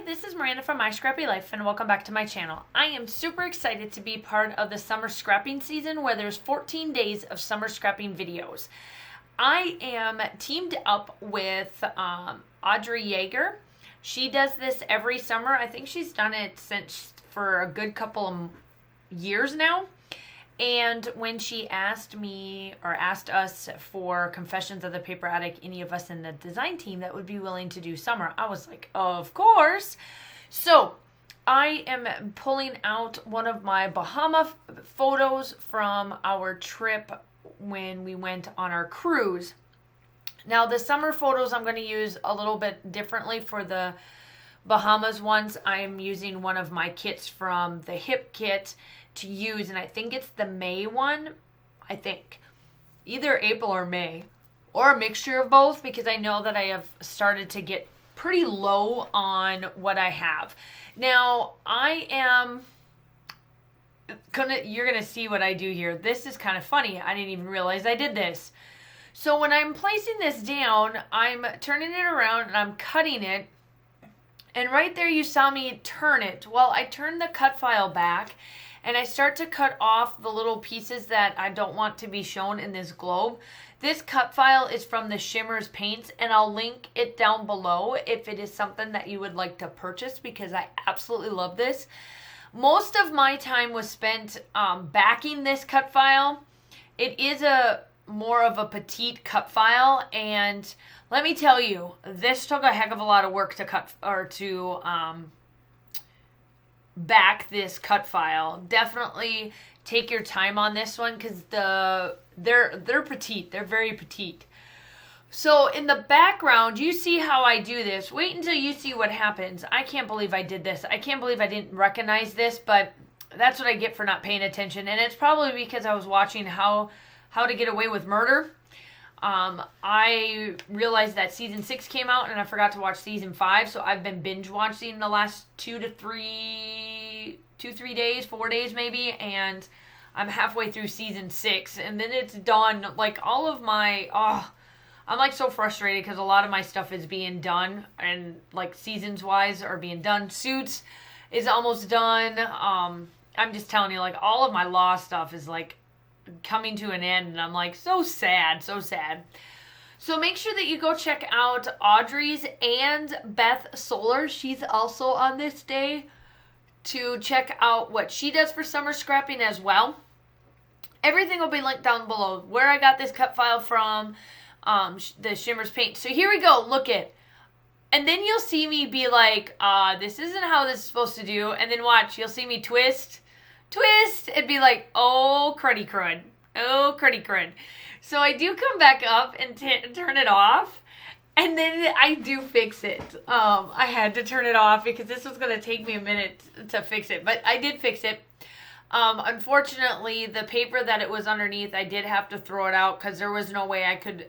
this is Miranda from My Scrappy Life, and welcome back to my channel. I am super excited to be part of the summer scrapping season where there's 14 days of summer scrapping videos. I am teamed up with Audrey Yeager. She does this every summer. I think she's done it for a good couple of years now. And when she asked us for Confessions of the Paper Addict, any of us in the design team that would be willing to do summer, I was like, of course. So I am pulling out one of my Bahama photos from our trip when we went on our cruise. Now the summer photos I'm going to use a little bit differently for the Bahamas ones. I'm using one of my kits from the Hip Kit to use, and I think it's the May one. I think either April or May, or a mixture of both, because I know that I have started to get pretty low on what I have. Now you're gonna see what I do here. This is kind of funny. I didn't even realize I did this. So when I'm placing this down, I'm turning it around and I'm cutting it. And right there you saw me turn it. Well, I turned the cut file back and I start to cut off the little pieces that I don't want to be shown in this globe. This cut file is from the Shimmerz Paints, and I'll link it down below if it is something that you would like to purchase, because I absolutely love this. Most of my time was spent backing this cut file. It is more of a petite cut file, and let me tell you, this took a heck of a lot of work to back this cut file. Definitely take your time on this one, because they're petite. They're very petite. So in the background, you see how I do this. Wait until you see what happens. I can't believe I did this. I can't believe I didn't recognize this, but that's what I get for not paying attention. And it's probably because I was watching How to Get Away with Murder. I realized that season 6 came out and I forgot to watch season 5, so I've been binge watching the last 4 days maybe, and I'm halfway through season 6, and then it's done. Like, all of my, I'm like so frustrated because a lot of my stuff is being done, and like seasons wise are being done. Suits is almost done. I'm just telling you, like, all of my law stuff is like coming to an end, and I'm like so sad. So make sure that you go check out Audrey's and Beth Solar. She's also on this day, to check out what she does for summer scrapping as well. Everything will be linked down below, where I got this cut file from, the Shimmerz Paint. So here we go, look it. And then you'll see me be like, this isn't how this is supposed to do. And then watch, you'll see me twist, and be like, oh, cruddy crud. So I do come back up and turn it off, and then I do fix it. I had to turn it off because this was going to take me a minute to fix it, but I did fix it. Unfortunately, the paper that it was underneath, I did have to throw it out because there was no way I could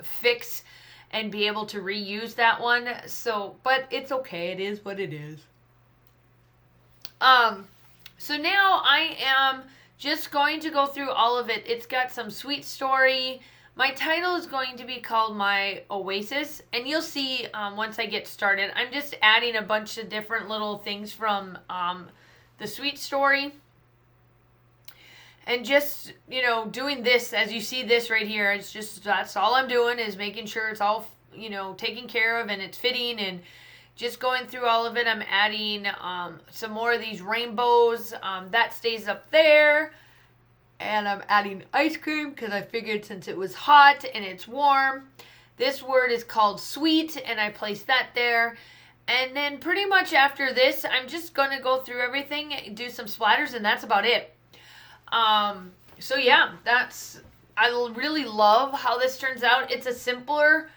fix and be able to reuse that one. So, but it's okay. It is what it is. So now I am just going to go through all of it. It's got some sweet story. My title is going to be called my Oasis, and you'll see once I get started. I'm just adding a bunch of different little things from the sweet story. And just, doing this, as you see this right here, it's just, that's all I'm doing, is making sure it's all, taken care of and it's fitting, and just going through all of it. I'm adding some more of these rainbows. That stays up there. And I'm adding ice cream because I figured since it was hot and it's warm. This word is called sweet, and I placed that there. And then pretty much after this, I'm just going to go through everything, do some splatters, and that's about it. So yeah, I really love how this turns out. It's a simpler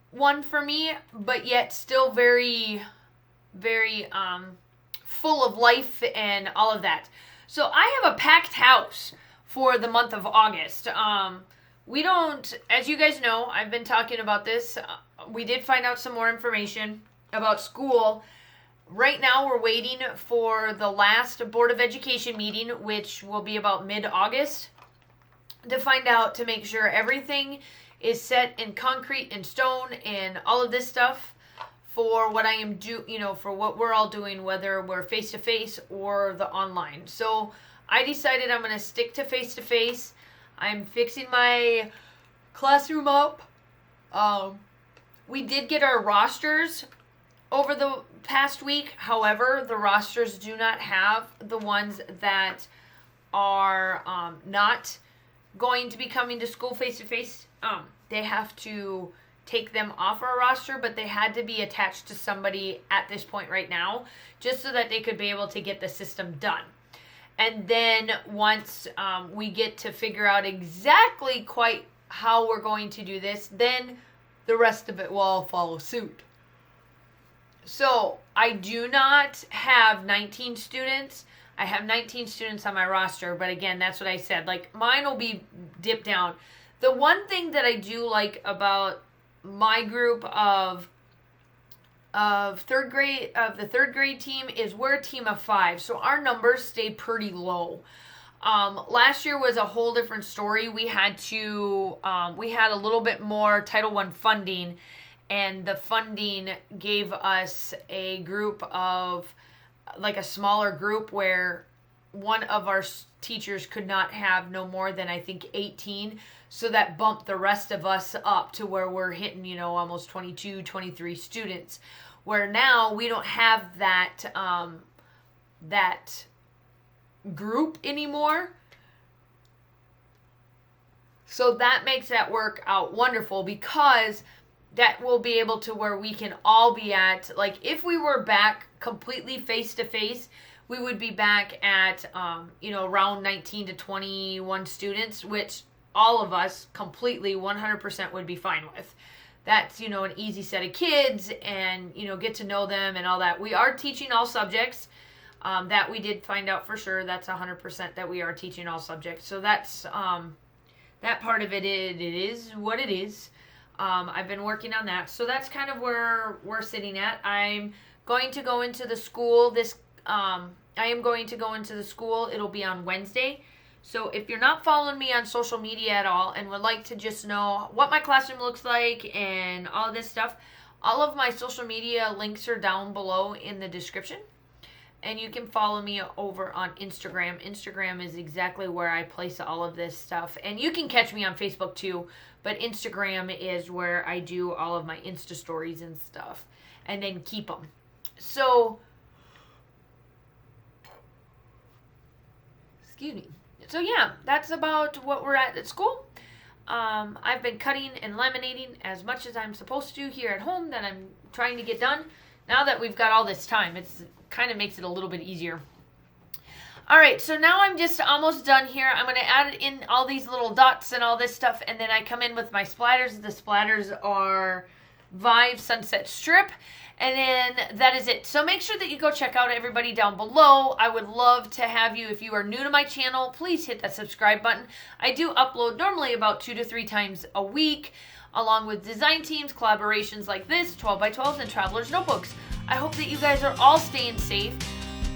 one for me, but yet still very, very full of life and all of that. So I have a packed house for the month of August. We don't, as you guys know, I've been talking about this. We did find out some more information about school. Right now we're waiting for the last Board of Education meeting, which will be about mid-August, to find out, to make sure everything is set in concrete and stone and all of this stuff for what I am for what we're all doing, whether we're face-to-face or the online. So I decided I'm going to stick to face-to-face. I'm fixing my classroom up. We did get our rosters over the past week. However, the rosters do not have the ones that are not going to be coming to school face-to-face. They have to take them off our roster, but they had to be attached to somebody at this point right now, just so that they could be able to get the system done. And then once we get to figure out exactly quite how we're going to do this, then the rest of it will all follow suit. So I do not have 19 students. I have 19 students on my roster, but again, that's what I said. Like, mine will be dipped down. The one thing that I do like about my group of the third grade team is we're a team of 5, so our numbers stay pretty low. Last year was a whole different story. We had a little bit more Title I funding, and the funding gave us a group of, like, a smaller group where one of our teachers could not have no more than, I think, 18. So that bumped the rest of us up to where we're hitting, almost 22, 23 students. Where now we don't have that group anymore. So that makes that work out wonderful, because that will be able to where we can all be at, like, if we were back completely face-to-face, we would be back at, around 19 to 21 students, which all of us completely 100% would be fine with. That's, an easy set of kids, and, get to know them and all that. We are teaching all subjects. That we did find out for sure. That's 100% that we are teaching all subjects. So that's, that part of it is what it is. I've been working on that. So that's kind of where we're sitting at. I'm going to go into the school I am going to go into the school. It'll be on Wednesday. So if you're not following me on social media at all and would like to just know what my classroom looks like and all this stuff, all of my social media links are down below in the description. And you can follow me over on Instagram. Instagram is exactly where I place all of this stuff. And you can catch me on Facebook too, but Instagram is where I do all of my Insta stories and stuff, and then keep them. So, excuse me. So yeah, that's about what we're at school. I've been cutting and laminating as much as I'm supposed to here at home that I'm trying to get done. Now that we've got all this time, it's kind of makes it a little bit easier. All right, so now I'm just almost done here. I'm going to add in all these little dots and all this stuff, and then I come in with my splatters. The splatters are Vive Sunset Strip, and then that is it. So make sure that you go check out everybody down below. I would love to have you. If you are new to my channel, please hit that subscribe button. I do upload normally about 2 to 3 times a week, along with design teams, collaborations like this, 12x12s, and Traveler's Notebooks. I hope that you guys are all staying safe.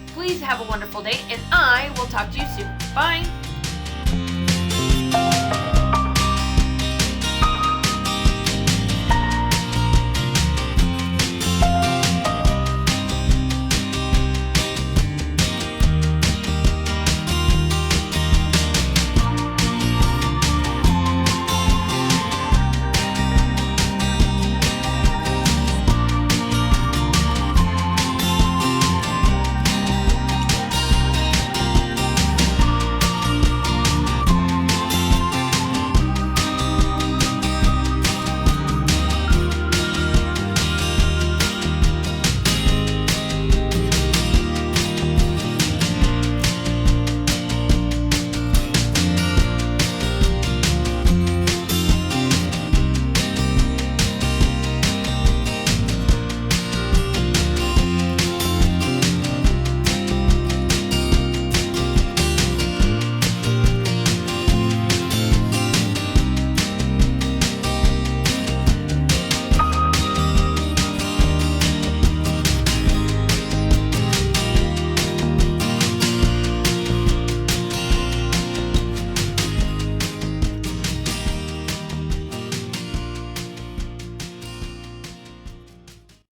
Please have a wonderful day, and I will talk to you soon. Bye!